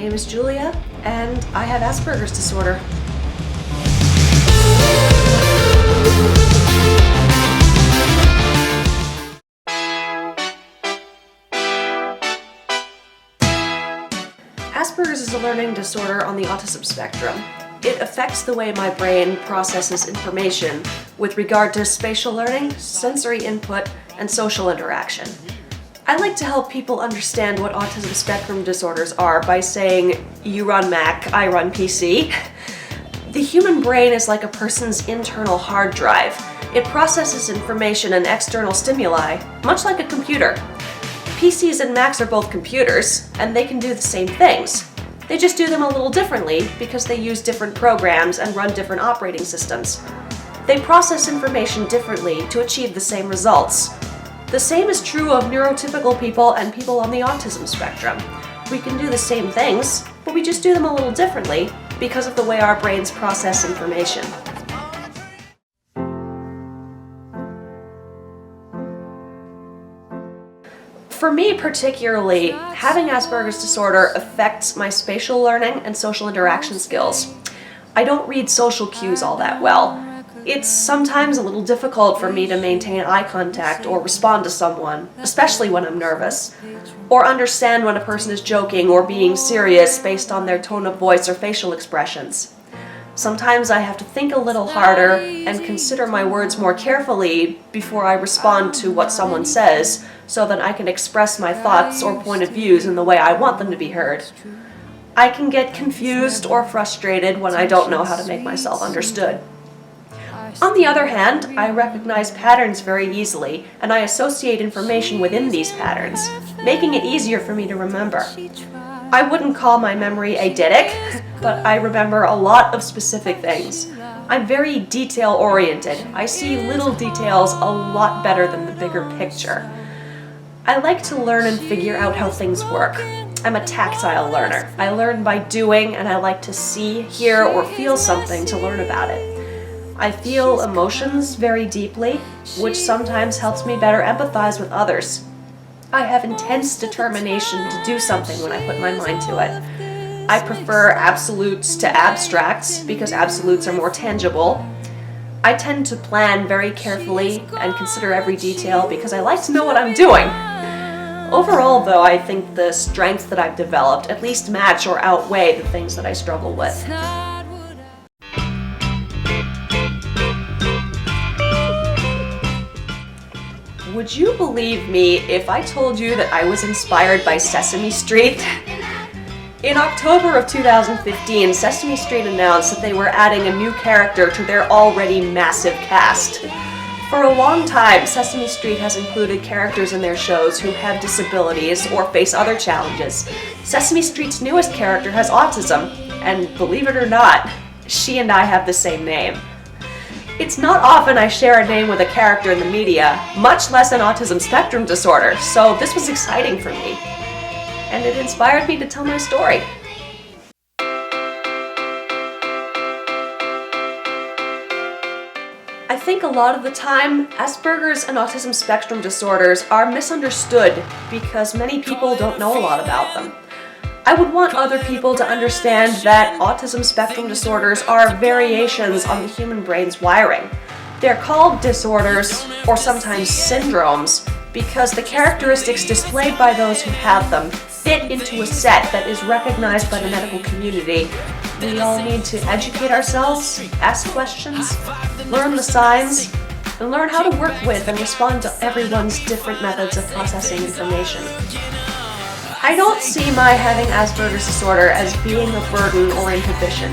name is Julia, and I have Asperger's disorder. Asperger's is a learning disorder on the autism spectrum. It affects the way my brain processes information with regard to spatial learning, sensory input, and social interaction. I like to help people understand what autism spectrum disorders are by saying, you run Mac, I run PC. The human brain is like a person's internal hard drive. It processes information and external stimuli, much like a computer. PCs and Macs are both computers, and they can do the same things. They just do them a little differently because they use different programs and run different operating systems. They process information differently to achieve the same results. The same is true of neurotypical people and people on the autism spectrum. We can do the same things, but we just do them a little differently because of the way our brains process information. For me particularly, having Asperger's disorder affects my spatial learning and social interaction skills. I don't read social cues all that well. It's sometimes a little difficult for me to maintain eye contact or respond to someone, especially when I'm nervous, or understand when a person is joking or being serious based on their tone of voice or facial expressions. Sometimes I have to think a little harder and consider my words more carefully before I respond to what someone says, so that I can express my thoughts or point of views in the way I want them to be heard. I can get confused or frustrated when I don't know how to make myself understood. On the other hand, I recognize patterns very easily, and I associate information within these patterns, making it easier for me to remember. I wouldn't call my memory eidetic, but I remember a lot of specific things. I'm very detail-oriented. I see little details a lot better than the bigger picture. I like to learn and figure out how things work. I'm a tactile learner. I learn by doing, and I like to see, hear, or feel something to learn about it. I feel emotions very deeply, which sometimes helps me better empathize with others. I have intense determination to do something when I put my mind to it. I prefer absolutes to abstracts because absolutes are more tangible. I tend to plan very carefully and consider every detail because I like to know what I'm doing. Overall, though, I think the strengths that I've developed at least match or outweigh the things that I struggle with. Would you believe me if I told you that I was inspired by Sesame Street? In October of 2015, Sesame Street announced that they were adding a new character to their already massive cast. For a long time, Sesame Street has included characters in their shows who have disabilities or face other challenges. Sesame Street's newest character has autism, and believe it or not, she and I have the same name. It's not often I share a name with a character in the media, much less an autism spectrum disorder, so this was exciting for me. And it inspired me to tell my story. I think a lot of the time, Asperger's and autism spectrum disorders are misunderstood because many people don't know a lot about them. I would want other people to understand that autism spectrum disorders are variations on the human brain's wiring. They're called disorders, or sometimes syndromes, because the characteristics displayed by those who have them fit into a set that is recognized by the medical community. We all need to educate ourselves, ask questions, learn the signs, and learn how to work with and respond to everyone's different methods of processing information. I don't see my having Asperger's disorder as being a burden or inhibition.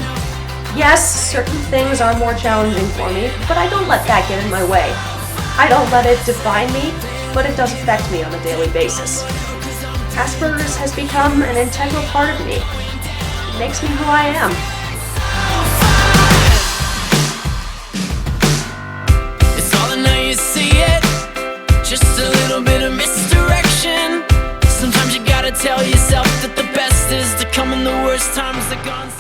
Yes, certain things are more challenging for me, but I don't let that get in my way. I don't let it define me, but it does affect me on a daily basis. Asperger's has become an integral part of me. It makes me who I am. It's all in how you see it, just a little bit of misdirection. Sometimes you gotta tell yourself that the best is to come in the worst times are gone.